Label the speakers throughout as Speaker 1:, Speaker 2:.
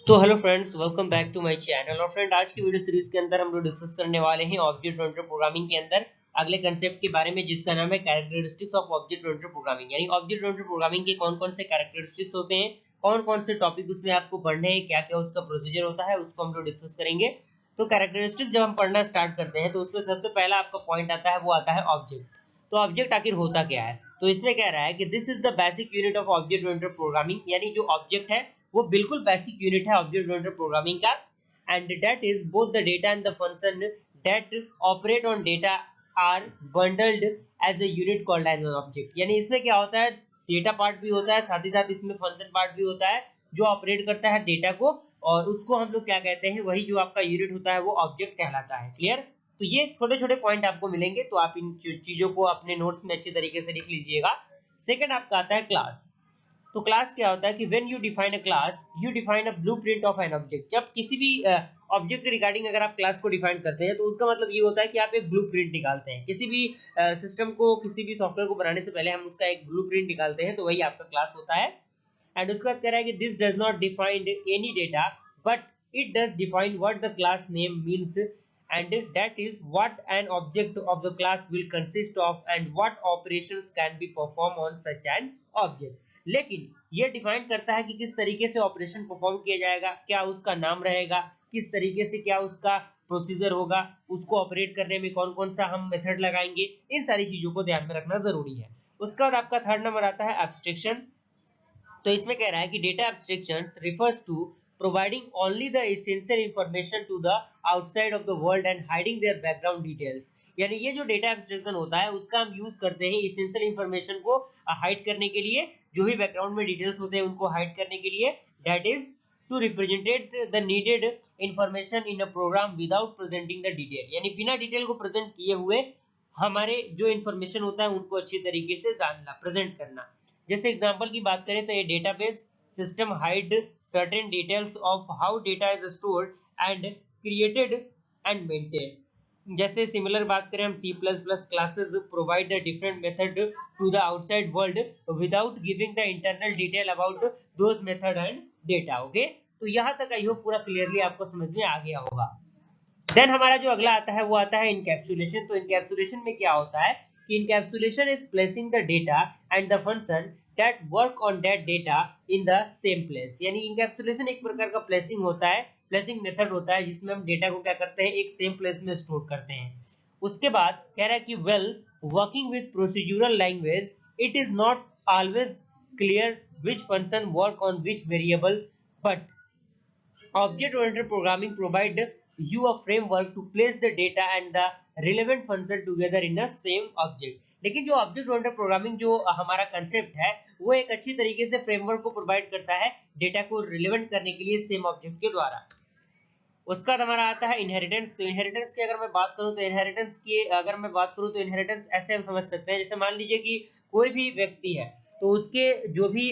Speaker 1: तो hello friends, welcome back to my channel. और friend, आज की वीडियो सीरीज के अंदर हम लोग डिस्कस करने वाले हैं ऑब्जेक्ट ओरिएंटेड प्रोग्रामिंग के अंदर अगले कंसेप्ट के बारे में, जिसका नाम है characteristics of object oriented programming. यानी ऑब्जेक्ट ओरिएंटेड प्रोग्रामिंग के कौन कौन से कैरेक्टरिस्टिक्स होते हैं, कौन कौन से टॉपिक उसमें आपको पढ़ने हैं, क्या क्या उसका प्रोसीजर होता है, उसको हम लोग डिस्कस करेंगे। तो कैरेक्टरिस्टिक्स जब हम पढ़ना स्टार्ट करते हैं तो उसमें सबसे पहला आपका पॉइंट आता है, वो आता है ऑब्जेक्ट। तो ऑब्जेक्ट आखिर होता क्या है? तो इसमें कह रहा है कि this is the basic unit of object oriented programming. यानी जो ऑब्जेक्ट है वो बिल्कुल बेसिक यूनिट है ऑब्जेक्ट ओरिएंटेड प्रोग्रामिंग का। And that is both the data and the function that operate on data are bundled as a unit called as an object. यानी इसमें क्या होता है, डेटा पार्ट भी होता है, साथ ही साथ इसमें फंक्शन पार्ट भी होता है जो ऑपरेट करता है डेटा को, और उसको हम लोग क्या कहते हैं, वही जो आपका यूनिट होता है वो ऑब्जेक्ट कहलाता है। क्लियर? तो ये छोटे छोटे पॉइंट आपको मिलेंगे, तो आप इन चीजों को अपने नोट्स में अच्छी तरीके से लिख लीजिएगा। सेकंड आपका आता है क्लास। तो क्लास क्या होता है कि when you define a class you define a blueprint of an object. जब किसी भी ऑब्जेक्ट के रिगार्डिंग अगर आप क्लास को डिफाइन करते हैं तो उसका मतलब ये होता है कि आप एक ब्लूप्रिंट निकालते हैं। किसी भी सिस्टम को, किसी भी सॉफ्टवेयर को बनाने से पहले हम उसका एक ब्लूप्रिंट निकालते हैं, तो वही आपका क्लास होता है। एंड उसके बाद कह रहा है कि this does not define any data but it does define what the class name means, and that is what an object of the class will consist of and what operations can be performed on such an object। लेकिन ये define करता है कि किस तरीके से operation perform किया जाएगा, क्या उसका नाम रहेगा, किस तरीके से क्या उसका प्रोसीजर होगा, उसको ऑपरेट करने में कौन कौन सा हम मेथड लगाएंगे, इन सारी चीजों को ध्यान में रखना जरूरी है। उसके बाद आपका थर्ड नंबर आता है एब्स्ट्रैक्शन। तो इसमें कह रहा है कि data abstractions refers to providing only the essential information to the outside of the world and hiding their background details। यानी ये जो डेटा एब्स्ट्रैक्शन होता है उसका हम यूज करते हैं इसेंशियल इंफॉर्मेशन को हाइड करने के लिए, जो भी बैकग्राउंड में डिटेल्स होते हैं उनको हाइड करने के लिए। That is to represented the needed information in a program without presenting the detail. यानी बिना डिटेल को प्रेजेंट किए हुए हमारे जो इंफॉर्मेशन होता है उनको अच्छी तरीके से जानना, प्रेजेंट करना। जैसे एग्जांपल की बात करें तो ये database system hide certain details of how data is stored and created and maintained। जैसे सिमिलर बात करें हम C++ classes provide a different method to the outside world without giving the internal detail about those method and data। Okay, तो यहाँ तक I hope पूरा clearly आपको समझ में आ गया होगा। देन हमारा जो अगला आता है वो आता है इनकैप्सुलेशन। तो इनकैप्सुलेशन में क्या होता है कि encapsulation is placing the data and the function that work on that data in the same place. यानी इनकैप्सुलेशन एक प्रकार का प्लेसिंग होता है, प्लेसिंग मेथड होता है, जिसमें हम डेटा को क्या करते हैं, एक सेम प्लेस में स्टोर करते हैं। उसके बाद कह रहा है कि well working with procedural language it is not always clear which function work on which variable, but object oriented programming provide you a framework to place the data and the relevant function together in the same object। लेकिन जो object oriented programming जो हमारा concept है वो एक अच्छी तरीके से फ्रेमवर्क को प्रोवाइड करता है डेटा को रिलेवेंट करने के लिए सेम ऑब्जेक्ट के द्वारा। उसका हमारा आता है इनहेरिटेंस। तो इनहेरिटेंस की अगर मैं बात करूं तो इनहेरिटेंस की अगर मैं बात करूं तो इनहेरिटेंस ऐसे हम समझ सकते हैं, जैसे मान लीजिए कि कोई भी व्यक्ति है तो उसके जो भी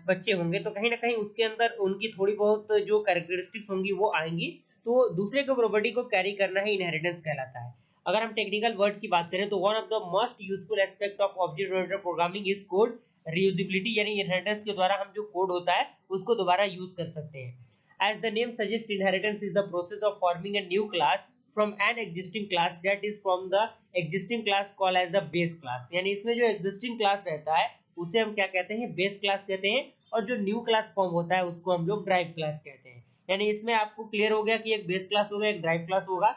Speaker 1: बच्चे होंगे तो कहीं ना कहीं उसके अंदर उनकी थोड़ी बहुत जो कैरेक्टरिस्टिक्स होंगी वो आएंगी, तो दूसरे को प्रॉपर्टी को कैरी करना ही इनहेरिटेंस कहलाता है। अगर हम टेक्निकल वर्ड की बात करें तो one of the most useful aspect of object oriented programming is code reusability. यानी इनहेरिटेंस के द्वारा हम जो कोड होता है उसको दोबारा यूज कर सकते हैं। As the name suggests, inheritance is the process of forming a new class from an existing class that is from the existing class called as the base class। यानी इसमें जो existing class रहता है उसे हम क्या कहते हैं, base class कहते हैं, और जो new class form होता है उसको हम लोग drive class कहते हैं। यानी इसमें आपको क्लियर हो गया कि एक base class होगा, एक drive class होगा।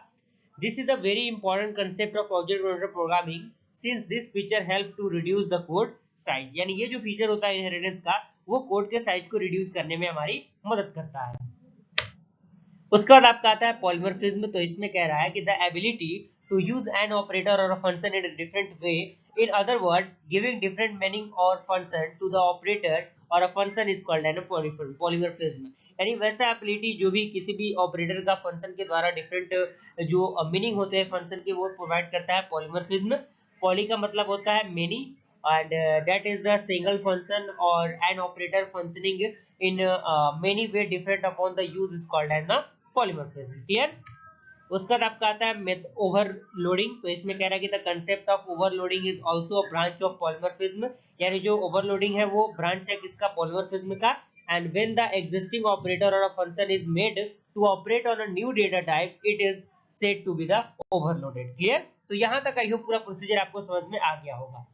Speaker 1: This is a very important concept of object oriented programming since this feature help to reduce the code size। यानी ये जो फीचर होता है इनहेरिटेंस का वो कोड के साइज को रिड्यूस करने में हमारी मदद करता है। उसके बाद आपका आता है पॉलीमॉर्फिज्म। तो इसमें कह रहा है कि the ability to use an operator और a function in a different way, in other word giving different meaning और फंक्शन टू द ऑपरेटर और a function is called an polymorphism. यानी वैसा एबिलिटी जो भी किसी भी ऑपरेटर का फंक्शन के द्वारा डिफरेंट जो मीनिंग होते हैं फंक्शन के वो प्रोवाइड करता है पॉलीमॉर्फिज्म। पॉली का मतलब होता है many, and that is a single function or an operator functioning in many way different upon the use is called as the polymorphism। Clear? उसका बाद आपका आता है ओवरलोडिंग। तो इसमें कह रहा है कि the concept of overloading is also a branch of polymorphism. यानी जो ओवरलोडिंग है वो ब्रांच है किसका, पॉलीमॉर्फिज्म का। and when the existing operator or a function is made to operate on a new data type, it is said to be the overloaded. Clear? तो यहाँ तक आई होप पूरा प्रोसीजर आपको समझ में आ गया होगा.